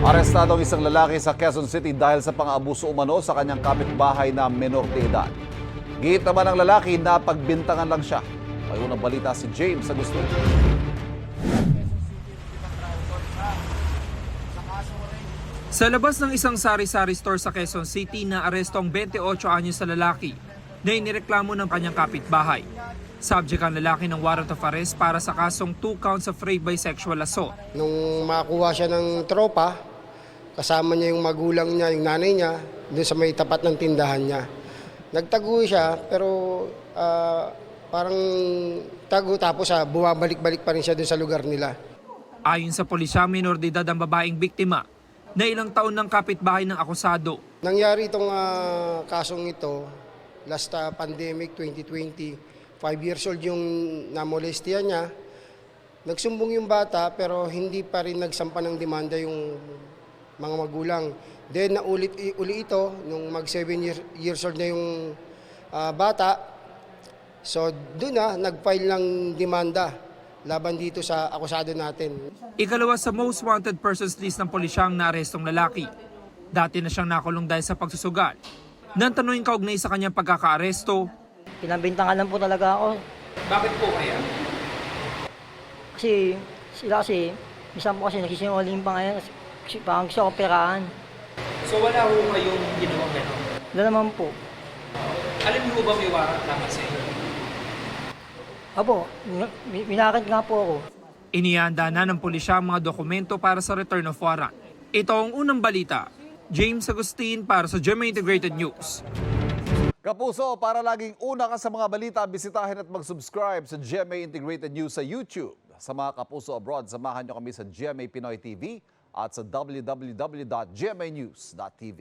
Arestado ang isang lalaki sa Quezon City dahil sa pang-abuso umano sa kanyang kapitbahay na menor de edad. Gihit naman ng lalaki na pagbintangan lang siya. May unang balita si James Agustin. Sa labas ng isang sari-sari store sa Quezon City na aresto ang 28 anyos na lalaki na inireklamo ng kanyang kapitbahay. Subject ang lalaki ng warrant of arrest para sa kasong 2 counts of rape by sexual assault. Nung makakuha siya ng tropa, kasama niya yung magulang niya, yung nanay niya, doon sa may tapat ng tindahan niya. Nagtago siya pero parang tago tapos bumabalik-balik pa rin siya doon sa lugar nila. Ayon sa pulisya, minor de edad ang babaeng biktima na ilang taon ng kapitbahay ng akusado. Nangyari itong kasong ito, last pandemic 2020, 5 years old yung namolestya niya. Nagsumbong yung bata pero hindi pa rin nagsampa ng demanda yung mga magulang. Then uli ito, nung mag 7 years old na yung bata, so doon nag-file ng demanda laban dito sa akusado natin. Ikalawa sa most wanted persons list ng pulisyang naarestong lalaki. Dati na siyang nakulong dahil sa pagsusugal. Nang tanungin kaugnay sa kanyang pagkakaaresto. Pinabintangan lang po talaga ako. Bakit po kaya? Kasi minsan po kasi nagsisinungaling pa ngayon. Kasi parang gusto ko perahan. So wala ho kayong ginawang gano'n? Wala naman po. Alam niyo ba may warrant naman sa inyo? Apo, minakit nga po ako. Inihanda na ng pulisya ang mga dokumento para sa return of warrant. Ito ang unang balita. James Agustin para sa GMA Integrated News. Kapuso, para laging una ka sa mga balita, bisitahin at mag-subscribe sa GMA Integrated News sa YouTube. Sa mga kapuso abroad, samahan nyo kami sa GMA Pinoy TV at sa www.gmanews.tv.